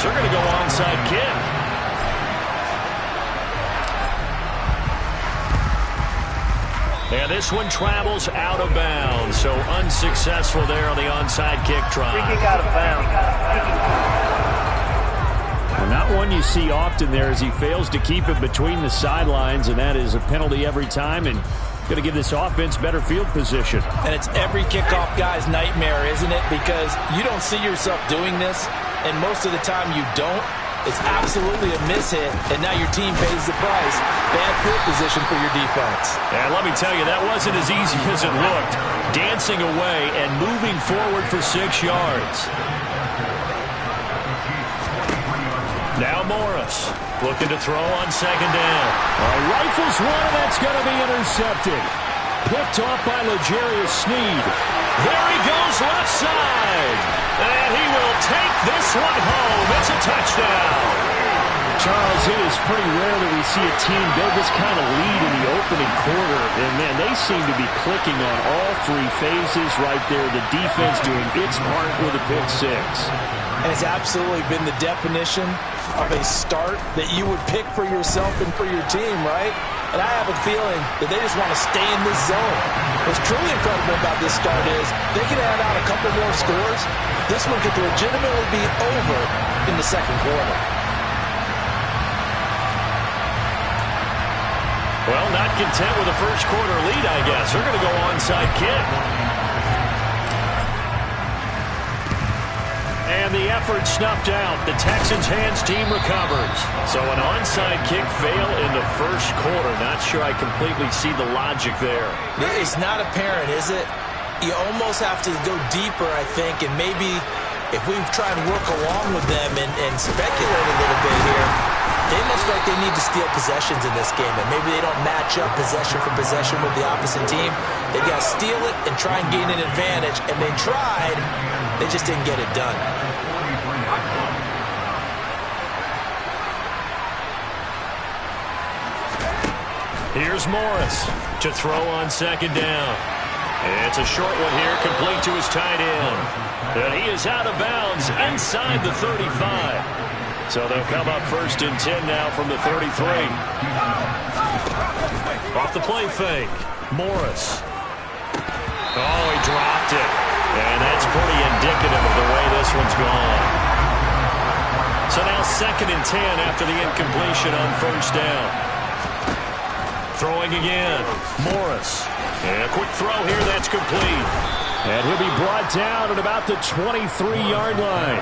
bounds. They're going to go onside kick. And this one travels out of bounds. So unsuccessful there on the onside kick try. Free kick out of bounds. Well, not one you see often there as he fails to keep it between the sidelines, and that is a penalty every time and going to give this offense better field position. And it's every kickoff guy's nightmare, isn't it? Because you don't see yourself doing this, and most of the time you don't. It's absolutely a mishit, and now your team pays the price. Bad field position for your defense. And let me tell you, that wasn't as easy as it looked. Dancing away and moving forward for 6 yards. Now Morris looking to throw on second down. Rifles one, and that's going to be intercepted. Picked off by L'Jarius Sneed. There he goes left side. And he will take this one home. It's a touchdown. Charles, it is pretty rare that we see a team build this kind of lead in the opening quarter. And, man, they seem to be clicking on all 3 phases right there. The defense doing its part with a pick 6. And it's absolutely been the definition of a start that you would pick for yourself and for your team, right? And I have a feeling that they just want to stay in this zone. What's truly incredible about this start is they can add out a couple more scores. This one could legitimately be over in the second quarter. Well, not content with a first quarter lead, I guess. They're going to go onside kick. And the effort snuffed out. The Texans' hands team recovers. So an onside kick fail in the first quarter. Not sure I completely see the logic there. It's not apparent, is it? You almost have to go deeper, I think, and maybe if we try and work along with them and speculate a little bit here, they must feel like they need to steal possessions in this game, and maybe they don't match up possession for possession with the opposite team. They've got to steal it and try and gain an advantage, and they tried. They just didn't get it done. Here's Morris to throw on second down. It's a short one here, complete to his tight end. And he is out of bounds inside the 35. So they'll come up first and 10 now from the 33. Off the play fake, Morris. Oh, he dropped it. And that's pretty indicative of the way this one's gone. So now second and 10 after the incompletion on first down. Throwing again, Morris. And a quick throw here, that's complete. And he'll be brought down at about the 23-yard line.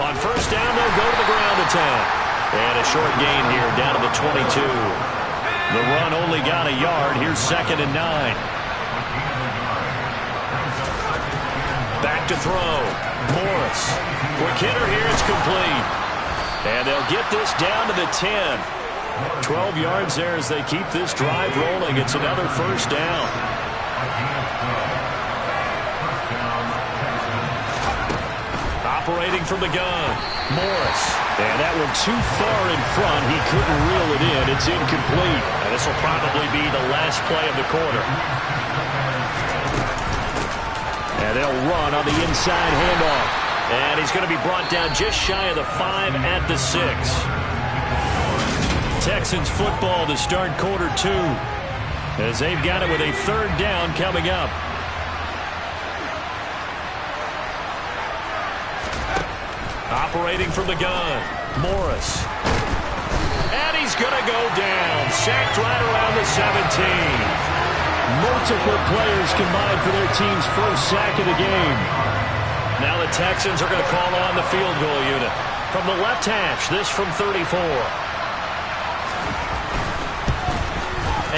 On first down, they'll go to the ground attack. And a short gain here, down to the 22. The run only got a yard. Here's second and 9. Back to throw. Morris. Quick hitter here. It's complete. And they'll get this down to the 10. 12 yards there as they keep this drive rolling. It's another first down. Operating from the gun. Morris. And that one too far in front. He couldn't reel it in. It's incomplete. And this will probably be the last play of the quarter. And they'll run on the inside handoff. And he's going to be brought down just shy of the 5 at the 6. Texans football to start quarter 2. As they've got it with a third down coming up. Operating from the gun, Morris. And he's going to go down. Sacked right around the 17. Multiple players combined for their team's first sack of the game. Now the Texans are going to call on the field goal unit. From the left hash, this from 34.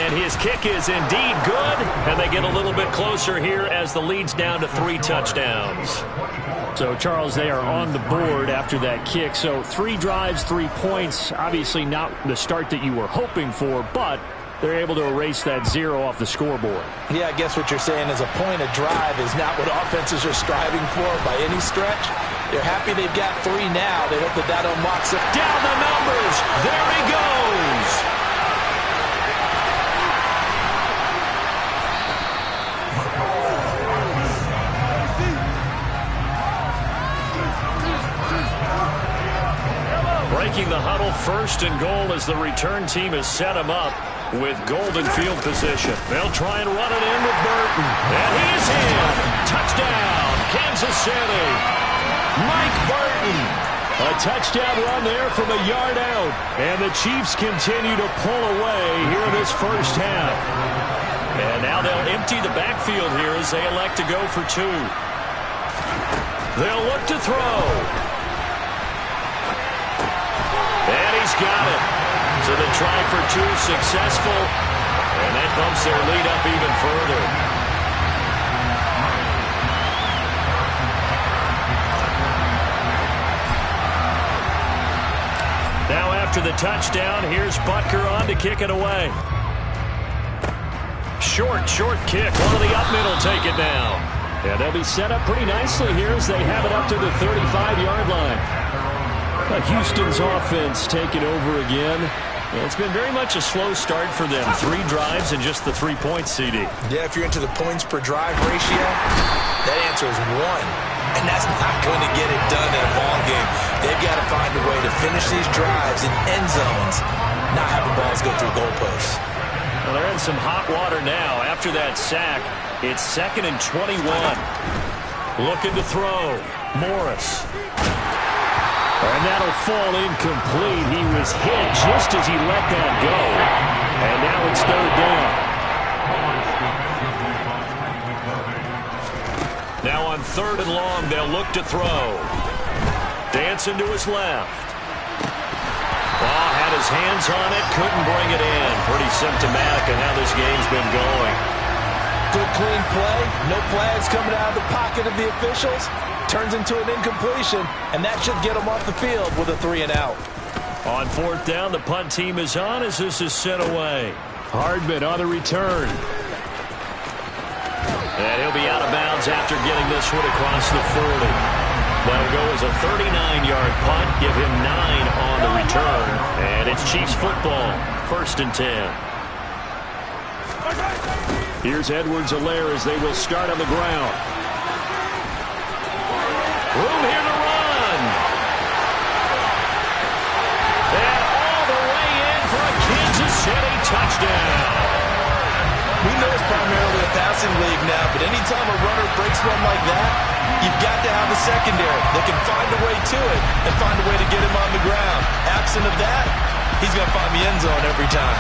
And his kick is indeed good. And they get a little bit closer here as the lead's down to 3 touchdowns. So, Charles, they are on the board after that kick. So 3 drives, 3 points. Obviously not the start that you were hoping for, but they're able to erase that 0 off the scoreboard. Yeah, I guess what you're saying is a point of drive is not what offenses are striving for by any stretch. They're happy they've got 3 now. They hope that unlocks it. Down the numbers. There he goes. breaking the huddle, 1st and goal as the return team has set him up with golden field position. They'll try and run it in with Burton. And he's in. Touchdown, Kansas City. Mike Burton. A touchdown run there from a yard out. And the Chiefs continue to pull away here in this first half. And now they'll empty the backfield here as they elect to go for 2. They'll look to throw. And he's got it. So the try for 2 successful. And that bumps their lead up even further. Now after the touchdown, here's Butker on to kick it away. Short kick. One of the up middle take it now. And they'll be set up pretty nicely here as they have it up to the 35-yard line. Houston's offense taking over again. It's been very much a slow start for them. 3 drives and just the 3 points, CD. Yeah, if you're into the points per drive ratio, that answer is 1. And that's not going to get it done in a ball game. They've got to find a way to finish these drives in end zones, not having balls go through goalposts. Well, they're in some hot water now. After that sack, it's 2nd and 21. Looking to throw. Morris. And that'll fall incomplete. He was hit just as he let that go. And now it's 3rd down. Now on 3rd and long, they'll look to throw. Dancing to his left. Had his hands on it, couldn't bring it in. Pretty symptomatic of how this game's been going. Good clean play. No flags coming out of the pocket of the officials. Turns into an incompletion, and that should get him off the field with a 3 and out. On 4th down, the punt team is on as this is sent away. Hardman on the return. And he'll be out of bounds after getting this one across the 40. That'll go as a 39-yard punt, give him 9 on the return. And it's Chiefs football, 1st and 10. Here's Edwards-Helaire as they will start on the ground. Room here to run. And all the way in for a Kansas City touchdown. We know it's primarily a passing league now, but anytime a runner breaks one like that, you've got to have a secondary that can find a way to it and find a way to get him on the ground. Absent of that, he's going to find the end zone every time.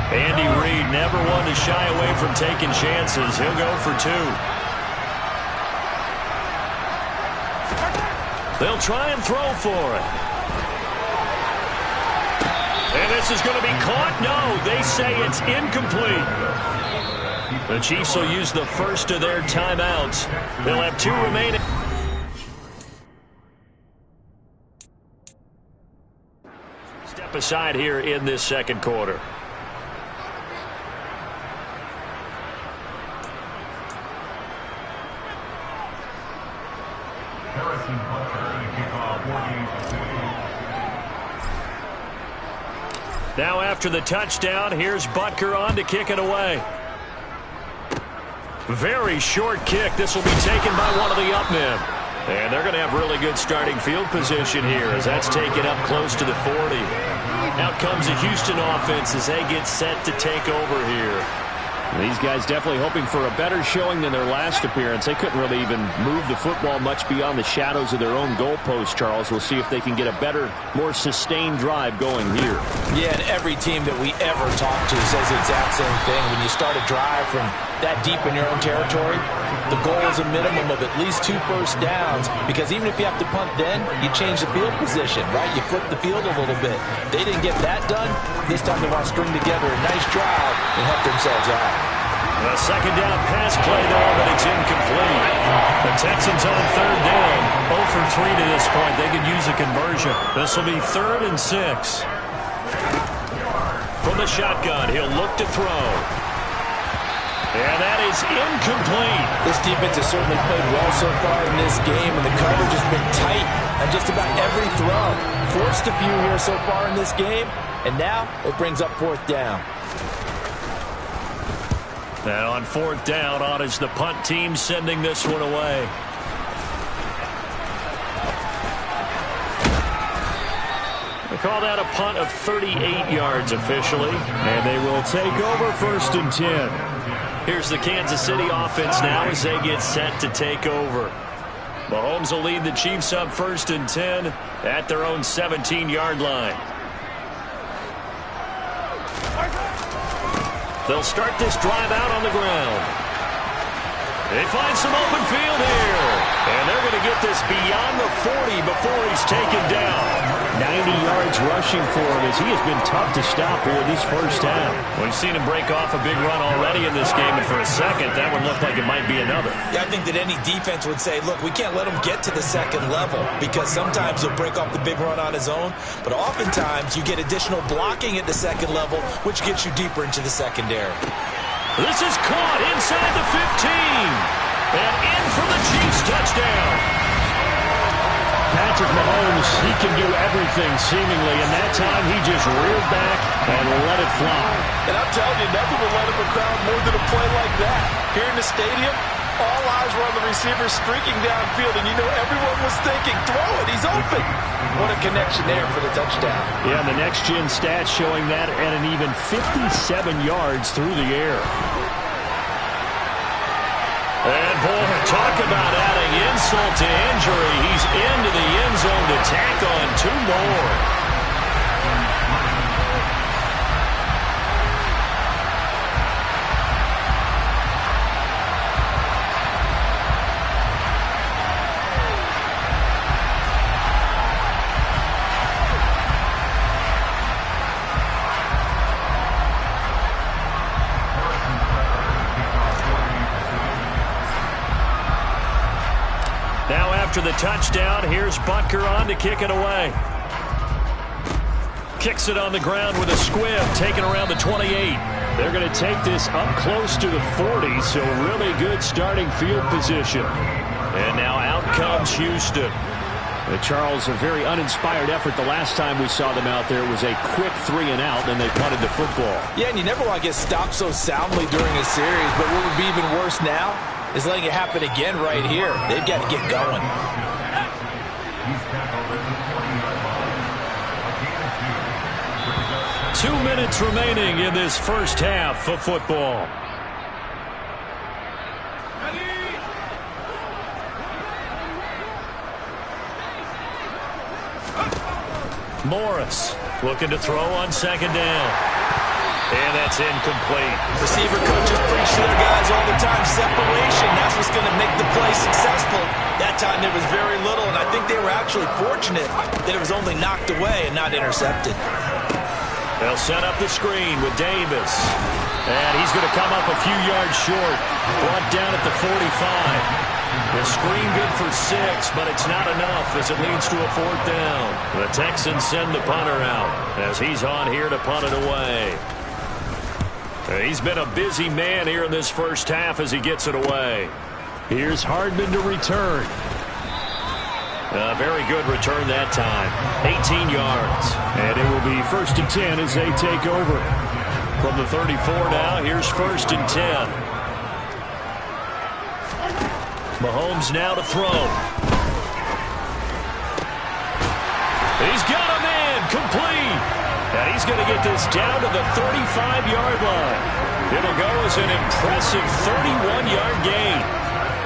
Andy Reid never one to shy away from taking chances. He'll go for 2. They'll try and throw for it. And this is going to be caught. No, they say it's incomplete. The Chiefs will use the first of their timeouts. They'll have 2 remaining. Step aside here in this 2nd quarter. Now after the touchdown, here's Butker on to kick it away. Very short kick. This will be taken by one of the up men. And they're going to have really good starting field position here as that's taken up close to the 40. Out comes the Houston offense as they get set to take over here. These guys definitely hoping for a better showing than their last appearance. They couldn't really even move the football much beyond the shadows of their own goalpost, Charles. We'll see if they can get a better, more sustained drive going here. Yeah, and every team that we ever talk to says the exact same thing. When you start a drive from that deep in your own territory, the goal is a minimum of at least 2 first downs, because even if you have to punt then, you change the field position, right? You flip the field a little bit. They didn't get that done. This time they want to string together a nice drive and help themselves out. A 2nd down pass play there, but it's incomplete. The Texans on 3rd down. 0 for 3 to this point. They could use a conversion. This will be 3rd and 6. From the shotgun, he'll look to throw. And that is incomplete. This defense has certainly played well so far in this game, and the coverage has been tight on just about every throw. Forced a few here so far in this game, and now it brings up fourth down. And on fourth down, on is the punt team sending this one away. They call that a punt of 38 yards officially. And they will take over 1st and 10. Here's the Kansas City offense now as they get set to take over. Mahomes will lead the Chiefs up 1st and 10 at their own 17-yard line. They'll start this drive out on the ground. They find some open field here. And they're going to get this beyond the 40 before he's taken down. 90 yards rushing for him as he has been tough to stop here this first half. We've seen him break off a big run already in this game, and for a second, that one looked like it might be another. Yeah, I think that any defense would say, look, we can't let him get to the second level because sometimes he'll break off the big run on his own, but oftentimes you get additional blocking at the second level, which gets you deeper into the secondary. This is caught inside the 15. And in for the Chiefs touchdown. Patrick Mahomes, he can do everything seemingly, and that time he just reared back and let it fly. And I'm telling you, nothing will let up a crowd more than a play like that. Here in the stadium, all eyes were on the receiver streaking downfield, and you know everyone was thinking, throw it, he's open. What a connection there for the touchdown. Yeah, and the next-gen stats showing that at an even 57 yards through the air. And, boy, talk about adding insult to injury. He's into the end zone to tack on 2 more. After the touchdown, here's Butker on to kick it away. Kicks it on the ground with a squib, taken around the 28. They're going to take this up close to the 40, so really good starting field position. And now out comes Houston. Charles, a very uninspired effort the last time we saw them out there. It was a quick 3 and out, then they punted the football. Yeah, and you never want to get stopped so soundly during a series, but what would be even worse now is letting it happen again right here. They've got to get going. Two minutes remaining in this first half of football. Morris looking to throw on 2nd down. And that's incomplete. Receiver coaches preach to their guys all the time. Separation, that's what's going to make the play successful. That time there was very little, and I think they were actually fortunate that it was only knocked away and not intercepted. They'll set up the screen with Davis. And he's going to come up a few yards short. Brought down at the 45. The screen good for 6, but it's not enough as it leads to a 4th down. The Texans send the punter out as he's on here to punt it away. He's been a busy man here in this first half as he gets it away. Here's Hardman to return. A very good return that time. 18 yards. And it will be 1st and 10 as they take over. From the 34 now, here's 1st and 10. Mahomes now to throw. He's got a man complete. And he's going to get this down to the 35-yard line. It'll go as an impressive 31-yard gain.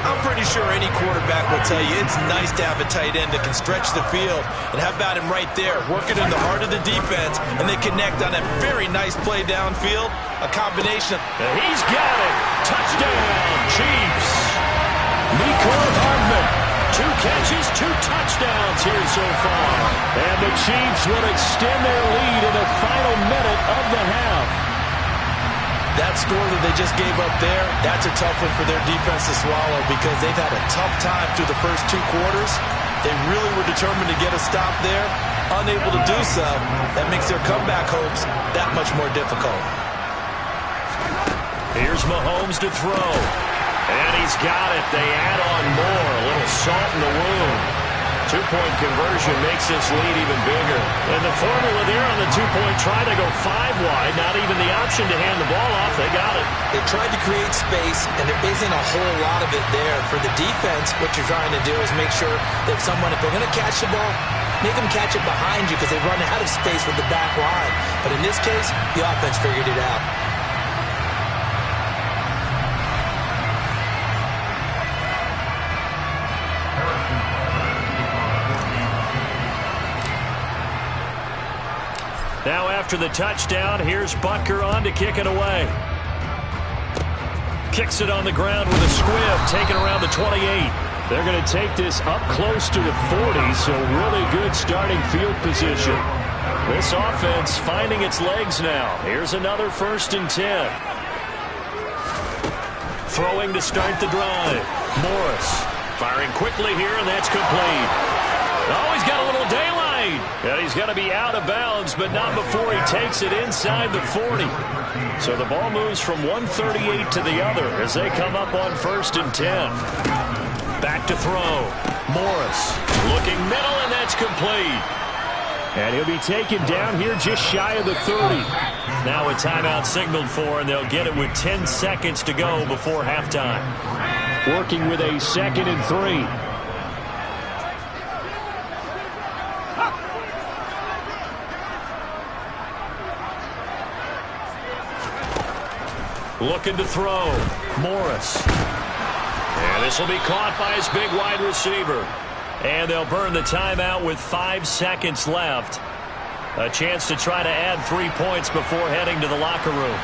I'm pretty sure any quarterback will tell you it's nice to have a tight end that can stretch the field. And how about him right there, working in the heart of the defense, and they connect on a very nice play downfield. A combination of... And he's got it. Touchdown, Chiefs. Mecole Hardman. 2 catches, 2 touchdowns here so far. And the Chiefs will extend their lead in the final minute of the half. That score that they just gave up there, that's a tough one for their defense to swallow because they've had a tough time through the first 2 quarters. They really were determined to get a stop there. Unable to do so, that makes their comeback hopes that much more difficult. Here's Here's Mahomes to throw. And he's got it. They add on more. A little salt in the wound. Two-point conversion makes this lead even bigger. And the formula there on the two-point try to go 5 wide. Not even the option to hand the ball off. They got it. They tried to create space, and there isn't a whole lot of it there. For the defense, what you're trying to do is make sure that someone, if they're going to catch the ball, make them catch it behind you because they run out of space with the back line. But in this case, the offense figured it out. Now after the touchdown, here's Butker on to kick it away. Kicks it on the ground with a squib, taken around the 28. They're going to take this up close to the 40, so really good starting field position. This offense finding its legs now. Here's another 1st and 10. Throwing to start the drive. Morris firing quickly here, and that's complete. Oh, he's got a little daylight. And he's going to be out of bounds, but not before he takes it inside the 40. So the ball moves from 138 to the other as they come up on 1st and 10. Back to throw. Morris looking middle, and that's complete. And he'll be taken down here just shy of the 30. Now a timeout signaled for, and they'll get it with 10 seconds to go before halftime. Working with a 2nd and 3. Looking to throw. Morris. And this will be caught by his big wide receiver. And they'll burn the timeout with 5 seconds left. A chance to try to add 3 points before heading to the locker room.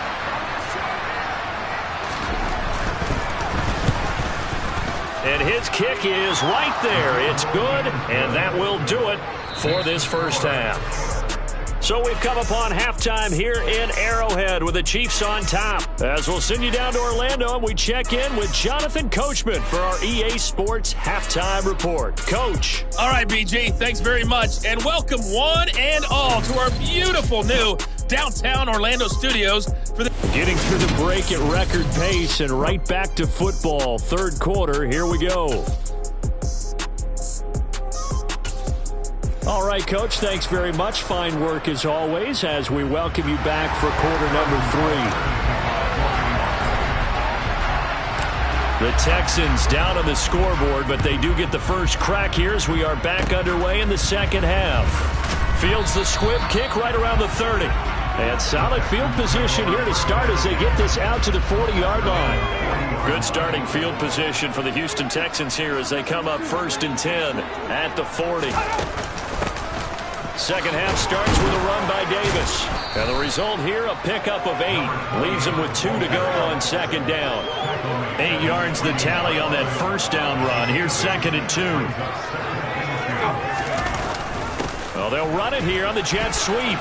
And his kick is right there. It's good, and that will do it for this first half. So we've come upon halftime here in Arrowhead with the Chiefs on top. As we'll send you down to Orlando, and we check in with Jonathan Coachman for our EA Sports Halftime Report. Coach. All right, BG, thanks very much. And welcome one and all to our beautiful new downtown Orlando studios. Getting through the break at record pace and right back to football. 3rd quarter, here we go. All right, Coach, thanks very much. Fine work as always as we welcome you back for quarter number 3. The Texans down on the scoreboard, but they do get the first crack here as we are back underway in the second half. Fields the squib kick right around the 30. And solid field position here to start as they get this out to the 40-yard line. Good starting field position for the Houston Texans here as they come up 1st and 10 at the 40. Second half starts with a run by Davis. And the result here, a pickup of 8. Leaves him with 2 to go on 2nd down. 8 yards the tally on that 1st down run. Here's 2nd and 2. Well, they'll run it here on the jet sweep.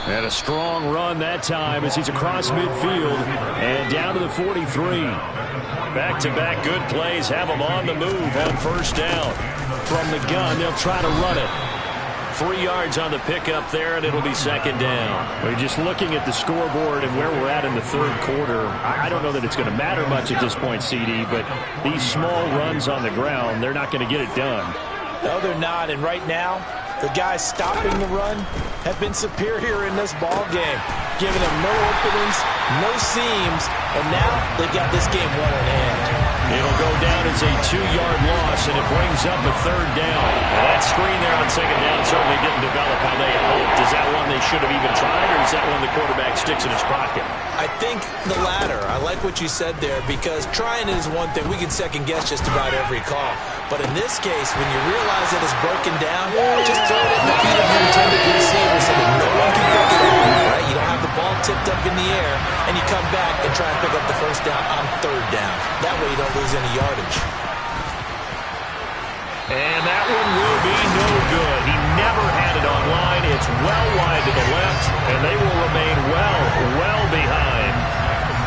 And a strong run that time as he's across midfield and down to the 43. Back-to-back good plays have him on the move on 1st down. From the gun, they'll try to run it. 3 yards on the pickup there, and it'll be 2nd down. We're just looking at the scoreboard and where we're at in the 3rd quarter. I don't know that it's going to matter much at this point, CD, but these small runs on the ground, they're not going to get it done. No, they're not, and right now, the guys stopping the run have been superior in this ball game, giving them no openings, no seams, and now they've got this game well in hand. It'll go down as a 2-yard loss, and it brings up a 3rd down. Now, that screen there on 2nd down certainly didn't develop how they had hoped. Is that one they should have even tried, or is that one the quarterback sticks in his pocket? I think the latter. I like what you said there, because trying is one thing. We can second-guess just about every call. But in this case, when you realize that it's broken down, just throw it in the feet of your intended receiver so that no one can pick it up. Right? You don't have the ball tipped up in the air, and you come back and try and pick up the 1st down on 3rd down. That way you don't lose any yardage. And that one will be no good. He never had it on line. It's well wide to the left, and they will remain well behind.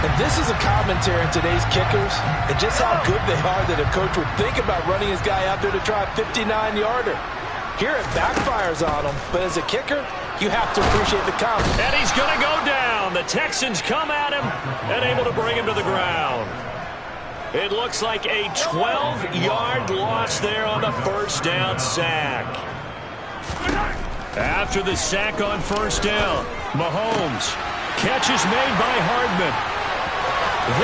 And this is a commentary on today's kickers and just how good they are that a coach would think about running his guy out there to try a 59-yarder. Here it backfires on him, but as a kicker, You have to appreciate the confidence. And he's going to go down. The Texans come at him and able to bring him to the ground. It looks like a 12-yard loss there on the first down sack. After the sack on first down, Mahomes. Catch is made by Hardman.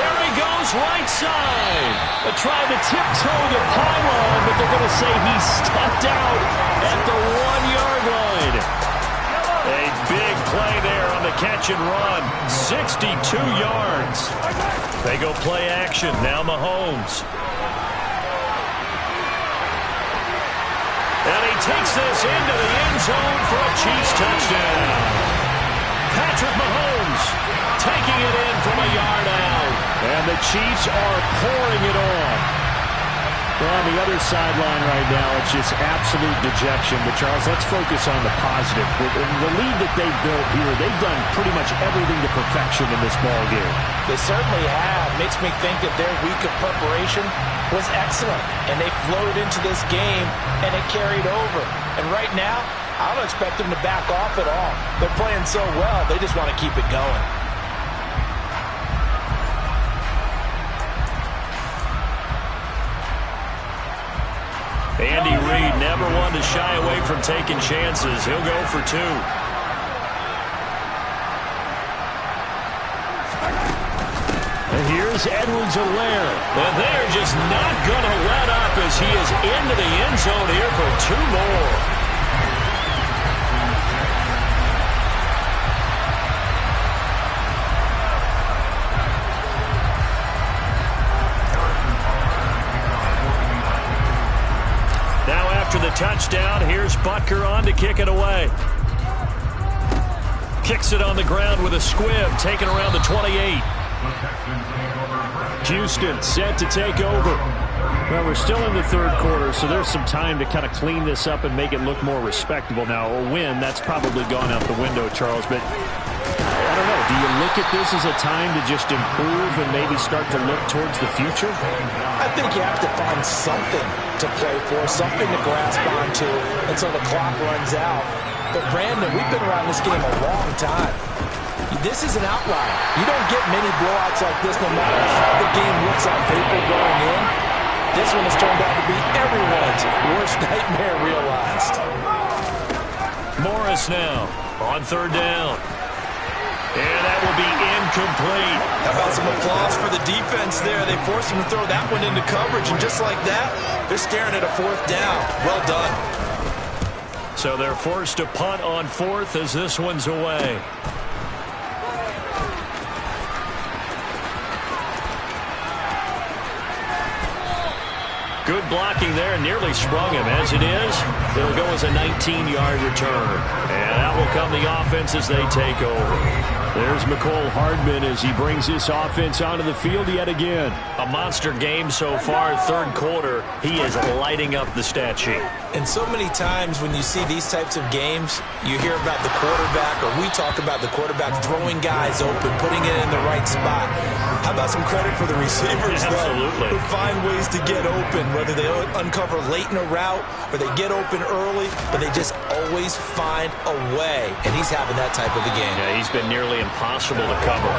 There he goes, right side. They tried to tiptoe the pylon, but they're going to say he stepped out at the 1-yard line. A big play there on the catch and run. 62 yards. They go play action. Now Mahomes. And he takes this into the end zone for a Chiefs touchdown. Patrick Mahomes taking it in from a yard out. And the Chiefs are pouring it on. Well, on the other sideline right now, it's just absolute dejection. But, Charles, let's focus on the positive. The lead that they've built here, they've done pretty much everything to perfection in this ball game. They certainly have. Makes me think that their week of preparation was excellent. And they flowed into this game, and it carried over. And right now, I don't expect them to back off at all. They're playing so well, they just want to keep it going. Andy Reid never one to shy away from taking chances. He'll go for 2. And here's Edwards-Helaire. And they're just not going to let up as he is into the end zone here for 2 more. After the touchdown, here's Butker on to kick it away. Kicks it on the ground with a squib, taken around the 28. Houston set to take over. Well, we're still in the third quarter, so there's some time to kind of clean this up and make it look more respectable. Now, a win, that's probably gone out the window, Charles, but I don't know. Do you look at this as a time to just improve and maybe start to look towards the future? I think you have to find something to play for, something to grasp onto until the clock runs out. But, Brandon, we've been around this game a long time. This is an outlier. You don't get many blowouts like this no matter how the game looks on paper going in. This one has turned out to be everyone's worst nightmare realized. Morris now on third down. And that will be incomplete. How about some applause for the defense there? They forced him to throw that one into coverage, and just like that, they're staring at a 4th down. Well done. So they're forced to punt on 4th as this one's away. Good blocking there, nearly sprung him. As it is, it'll go as a 19-yard return. And out will come the offense as they take over. There's Mecole Hardman as he brings this offense onto the field yet again. A monster game so far, third quarter. He is lighting up the stat sheet. And so many times when you see these types of games, you hear about the quarterback, or we talk about the quarterback throwing guys open, putting it in the right spot. How about some credit for the receivers, Absolutely. Who find ways to get open, whether they uncover late in a route or they get open early, but they just always find a way. And he's having that type of a game. Yeah, he's been nearly impossible to cover.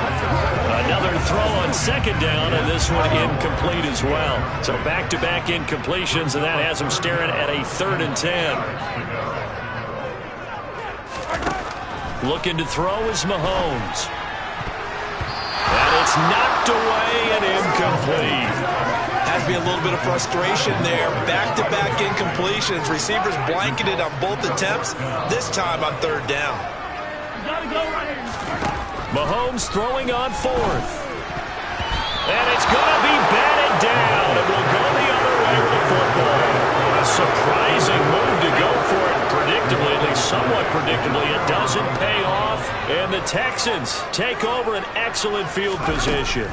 Another throw on second down, and this one incomplete as well. So back-to-back incompletions, and that has him staring at a 3rd and 10. Looking to throw is Mahomes. And it's knocked away and incomplete. Has to be a little bit of frustration there. Back-to-back incompletions. Receivers blanketed on both attempts, this time on 3rd down. Mahomes throwing on 4th. And it's going to be batted down. It will go the other way with the football. A surprising move to go for it predictably, at least somewhat predictably. It doesn't pay off. And the Texans take over an excellent field position.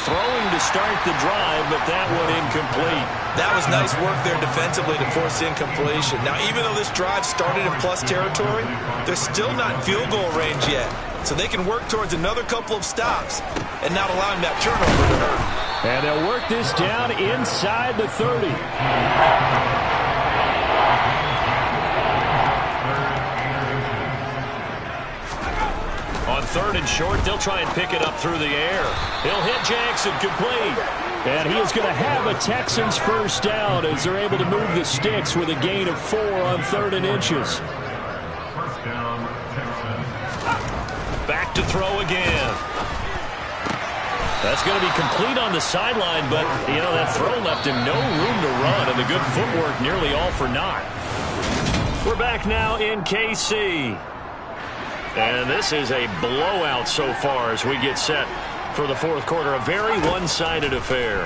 Throwing to start the drive, but that one incomplete. That was nice work there defensively to force incompletion. Now, even though this drive started in plus territory, they're still not in field goal range yet. So they can work towards another couple of stops and not allowing that turnover to hurt. And they'll work this down inside the 30. 3rd and short. They'll try and pick it up through the air. He'll hit Jackson, complete. And he is going to have a Texans first down as they're able to move the sticks with a gain of 4 on 3rd and inches. Back to throw again. That's going to be complete on the sideline, but, you know, that throw left him no room to run, and the good footwork nearly all for naught. We're back now in KC. And this is a blowout so far as we get set for the 4th quarter. A very one-sided affair.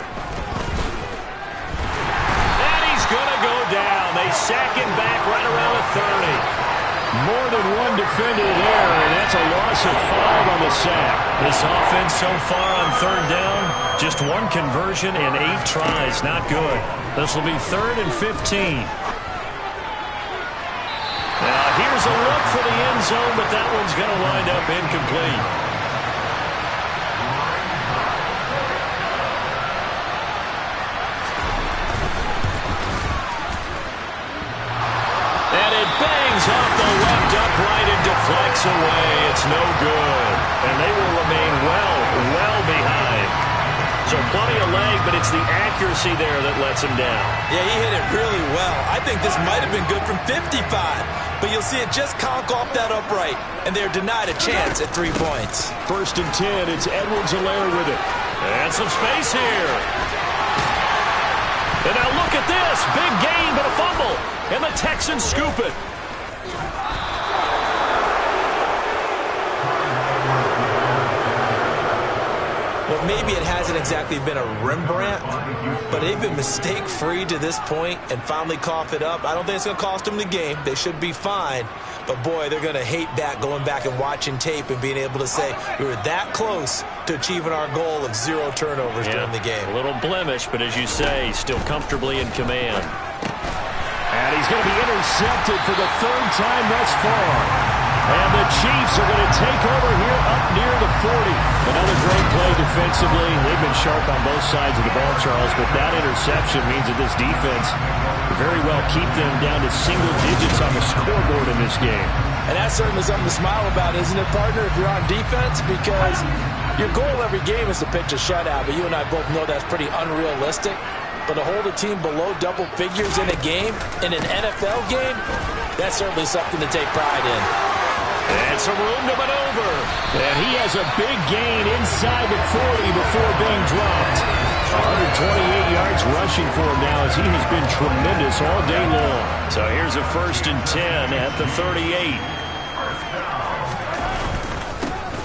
And he's going to go down. They sack him back right around the 30. More than one defender there, and that's a loss of 5 on the sack. This offense so far on 3rd down, just 1 conversion and 8 tries. Not good. This will be 3rd and 15. Now here's a look for the end zone, but that one's going to wind up incomplete. And it bangs off the left upright and deflects away. It's no good. And they will remain well behind. So plenty of leg, but it's the accuracy there that lets him down. Yeah, he hit it really well. I think this might have been good from 55. But you'll see it just conk off that upright. And they're denied a chance at 3 points. 1st and 10. It's Edwards-Helaire with it. And some space here. And now look at this. Big gain, but a fumble. And the Texans scoop it. Well, maybe it hasn't exactly been a Rembrandt, but they've been mistake-free to this point and finally cough it up. I don't think it's going to cost them the game. They should be fine. But, boy, they're going to hate that, going back and watching tape and being able to say we were that close to achieving our goal of 0 turnovers during the game. A little blemish, but as you say, still comfortably in command. And he's going to be intercepted for the 3rd time thus far. And the Chiefs are going to take over here up near the 40. Another great play defensively. They've been sharp on both sides of the ball, Charles, but that interception means that this defense very well keep them down to single digits on the scoreboard in this game. And that's certainly something to smile about, isn't it, partner, if you're on defense? Because your goal every game is to pitch a shutout, but you and I both know that's pretty unrealistic. But to hold a team below double figures in a game, in an NFL game, that's certainly something to take pride in. And some room to maneuver. And he has a big gain inside the 40 before being dropped. 128 yards rushing for him now as he has been tremendous all day long. So here's a 1st and 10 at the 38.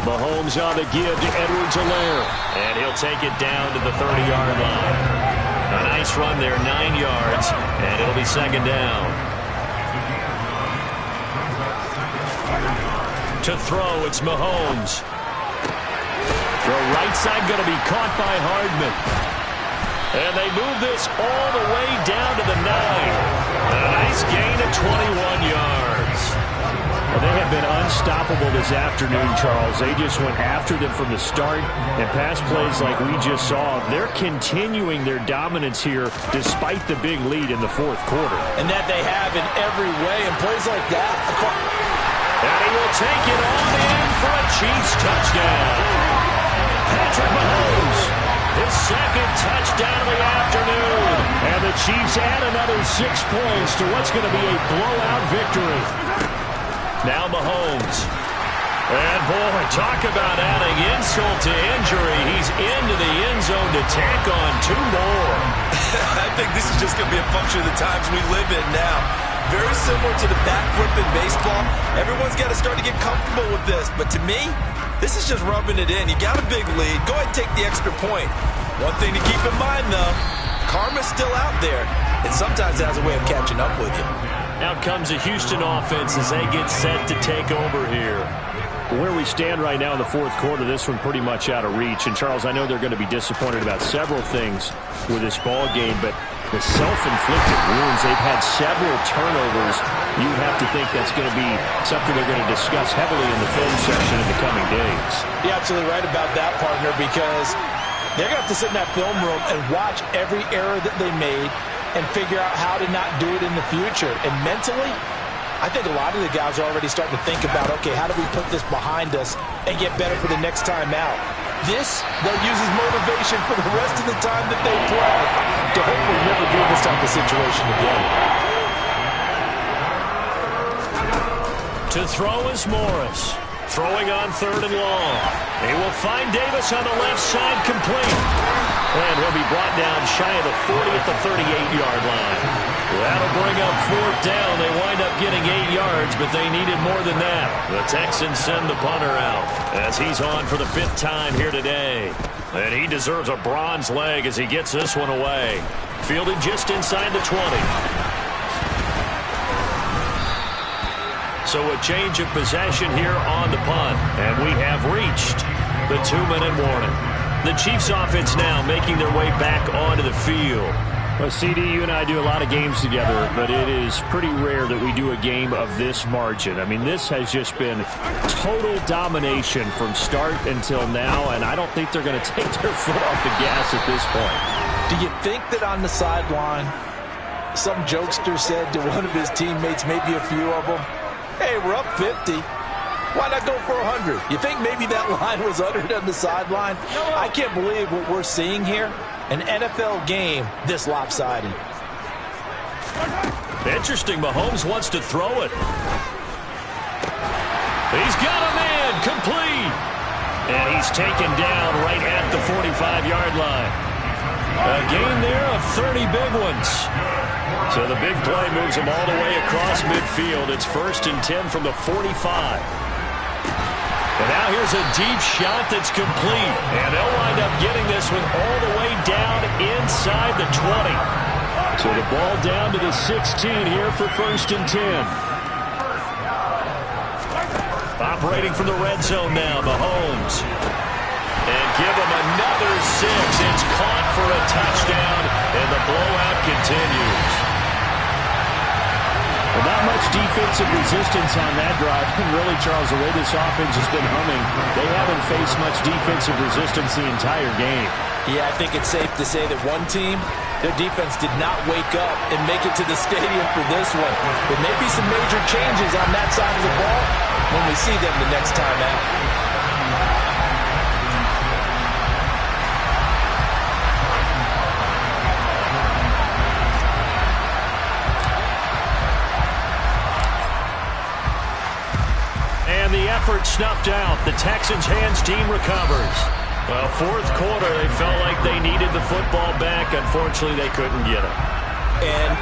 Mahomes on the give to Edwards-Helaire. And he'll take it down to the 30-yard line. A nice run there, 9 yards, and it'll be 2nd down. To throw, it's Mahomes. Throw right side going to be caught by Hardman. And they move this all the way down to the 9. A nice gain of 21 yards. Well, they have been unstoppable this afternoon, Charles. They just went after them from the start, and pass plays like we just saw, they're continuing their dominance here despite the big lead in the 4th quarter. And that they have in every way, and plays like that. And he will take it on in for a Chiefs touchdown. Patrick Mahomes, his 2nd touchdown of the afternoon. And the Chiefs add another 6 points to what's going to be a blowout victory. Now Mahomes. And, boy, talk about adding insult to injury. He's into the end zone to tack on 2 more. I think this is just going to be a function of the times we live in now. Very similar to the back flip in baseball. Everyone's got to start to get comfortable with this. But to me, this is just rubbing it in. You got a big lead. Go ahead and take the extra point. One thing to keep in mind, though, karma's still out there. And sometimes it has a way of catching up with you. Out comes the Houston offense as they get set to take over here. Where we stand right now in the 4th quarter, this one pretty much out of reach. And, Charles, I know they're going to be disappointed about several things with this ball game, but the self-inflicted wounds, they've had several turnovers. You have to think that's going to be something they're going to discuss heavily in the film session in the coming days. You're absolutely right about that, partner, because they're going to have to sit in that film room and watch every error that they made and figure out how to not do it in the future. And mentally, I think a lot of the guys are already starting to think about, okay, how do we put this behind us and get better for the next time out? This, they'll use as motivation for the rest of the time that they play to hopefully never be in this type of situation again. To throw is Morris. Throwing on 3rd and long. He will find Davis on the left side, complete. And he'll be brought down shy of the 40 at the 38-yard line. That'll bring up 4th down. They wind up getting 8 yards, but they needed more than that. The Texans send the punter out as he's on for the 5th time here today. And he deserves a bronze leg as he gets this one away. Fielded just inside the 20. So a change of possession here on the punt. And we have reached the 2-minute warning. The Chiefs offense now making their way back onto the field. Well, CD, you and I do a lot of games together, but it is pretty rare that we do a game of this margin. I mean, this has just been total domination from start until now, and I don't think they're going to take their foot off the gas at this point. Do you think that on the sideline, some jokester said to one of his teammates, maybe a few of them, hey, we're up 50. Why not go for 100? You think maybe that line was uttered on the sideline? I can't believe what we're seeing here. An NFL game this lopsided. Interesting. Mahomes wants to throw it. He's got a man complete. And he's taken down right at the 45-yard line. A gain there of 30 big ones. So the big play moves him all the way across midfield. It's 1st and 10 from the 45. And now here's a deep shot that's complete. And they'll wind up getting this one all the way down inside the 20. So the ball down to the 16 here for 1st and 10. Operating from the red zone now, Mahomes. And give him another 6. It's caught for a touchdown, and the blowout continues. Well, not much defensive resistance on that drive. And really, Charles, the way this offense has been humming, they haven't faced much defensive resistance the entire game. Yeah, I think it's safe to say that one team, their defense did not wake up and make it to the stadium for this one. There may be some major changes on that side of the ball when we see them the next time out. The effort snuffed out. The Texans' hands team recovers. Well, 4th quarter, they felt like they needed the football back. Unfortunately, they couldn't get it. And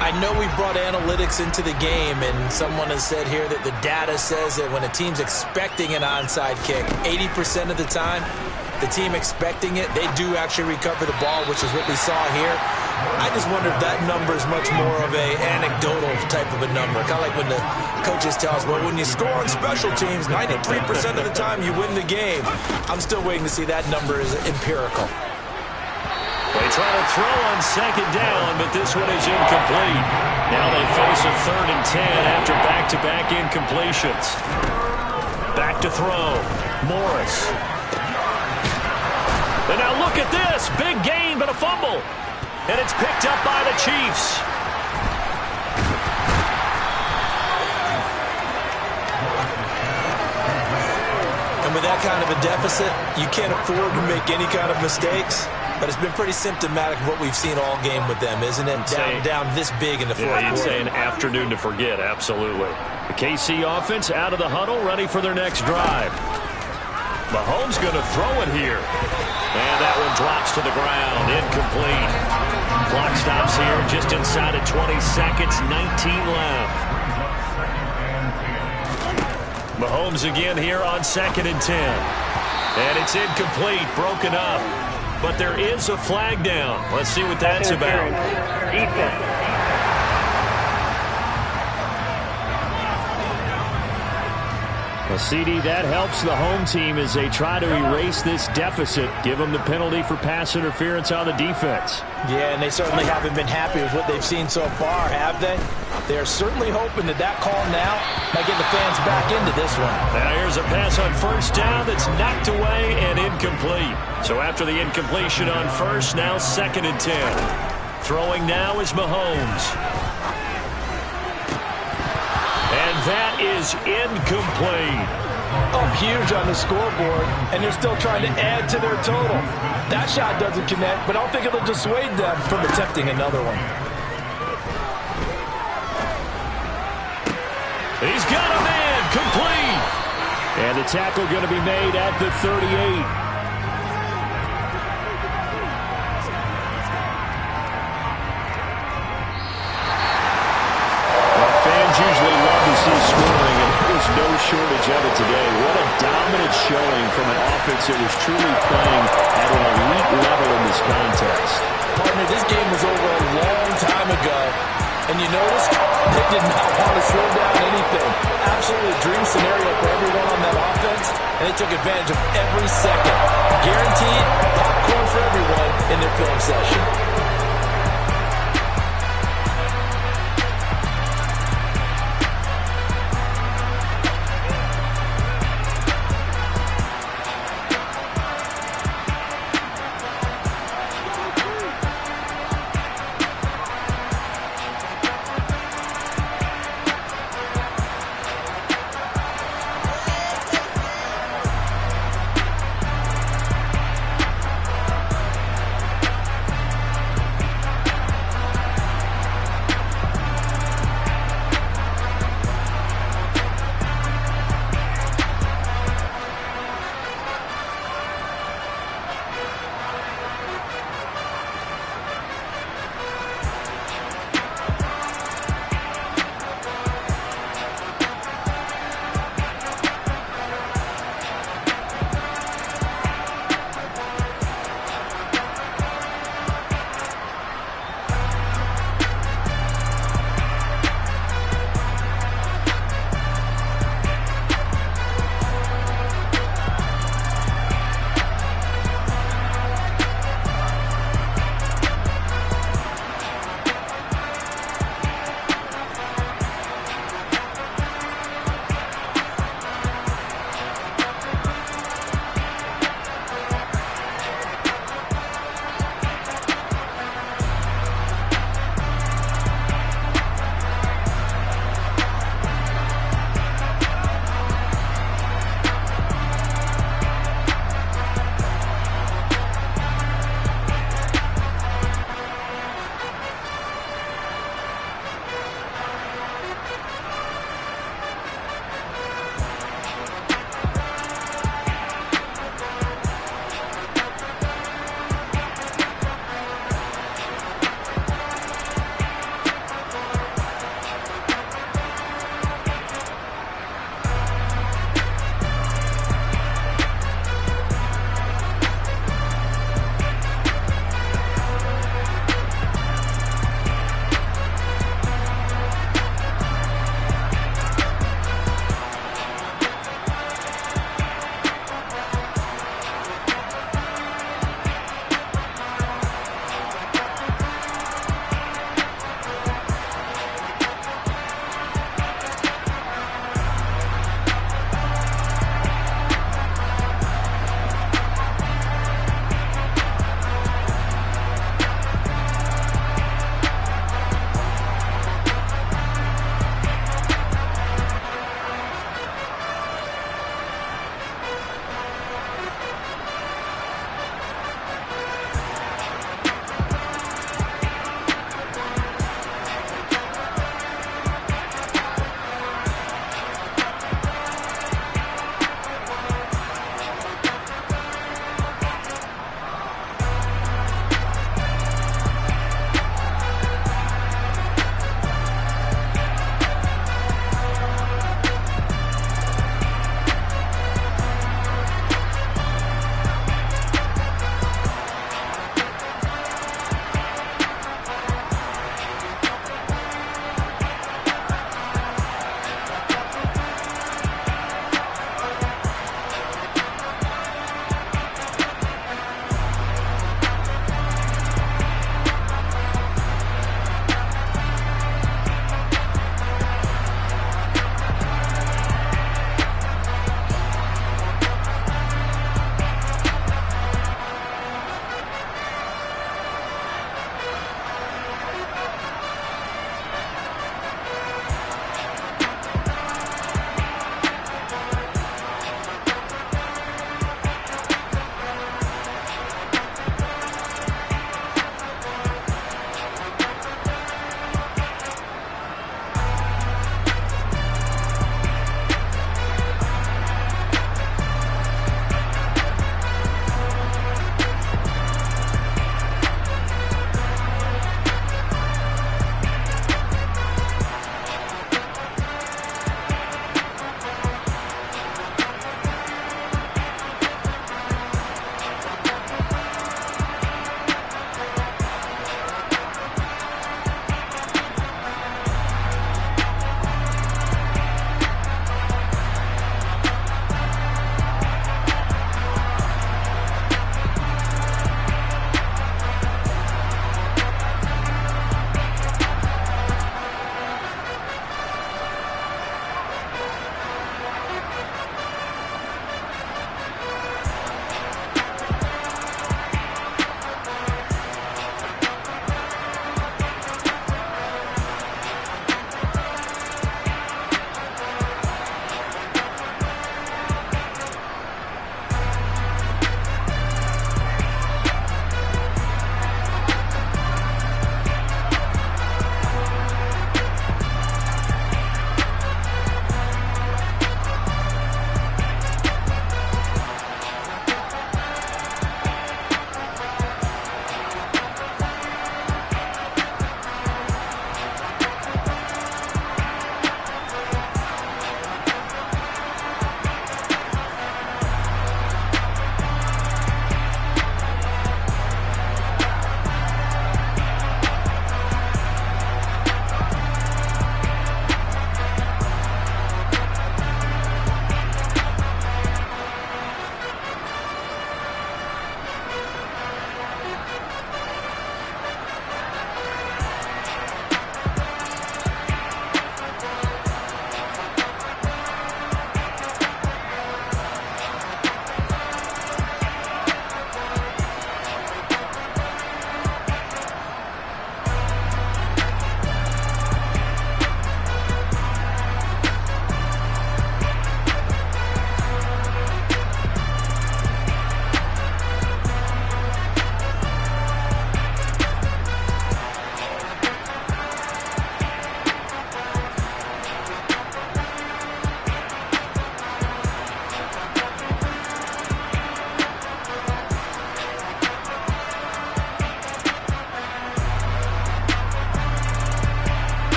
I know we brought analytics into the game, and someone has said here that the data says that when a team's expecting an onside kick, 80% of the time, the team expecting it, they do actually recover the ball, which is what we saw here. I just wonder if that number is much more of a anecdotal type of a number. Kind of like when the coaches tell us, well, when you score on special teams, 93% of the time you win the game. I'm still waiting to see that number is empirical. They try to throw on 2nd down, but this one is incomplete. Now they face a 3rd and 10 after back-to-back incompletions. Back to throw. Morris. And now look at this. Big gain, but a fumble. And it's picked up by the Chiefs. And with that kind of a deficit, you can't afford to make any kind of mistakes. But it's been pretty symptomatic of what we've seen all game with them, isn't it? Down this big in the 4th quarter. Yeah, you'd say an afternoon to forget, absolutely. The KC offense out of the huddle, ready for their next drive. Mahomes going to throw it here. And that one drops to the ground, incomplete. Clock stops here just inside of 20 seconds, 19 left. Mahomes again here on 2nd and 10. And it's incomplete, broken up. But there is a flag down. Let's see what that's about. Defense. Well, CD, that helps the home team as they try to erase this deficit, give them the penalty for pass interference on the defense. Yeah, and they certainly haven't been happy with what they've seen so far, have they? They're certainly hoping that that call now might get the fans back into this one. Now here's a pass on 1st down that's knocked away and incomplete. So after the incompletion on 1st, now 2nd and 10. Throwing now is Mahomes. that is incomplete. Up huge on the scoreboard, and they're still trying to add to their total. That shot doesn't connect, but I don't think it'll dissuade them from attempting another one. He's got a man, complete. And the tackle going to be made at the 38. Usually love to see scoring, and there's no shortage of it today. What a dominant showing from an offense that was truly playing at an elite level in this contest. Partner, this game was over a long time ago, and you notice they did not want to slow down anything. Absolutely a dream scenario for everyone on that offense, and they took advantage of every second. Guaranteed popcorn for everyone in their film session.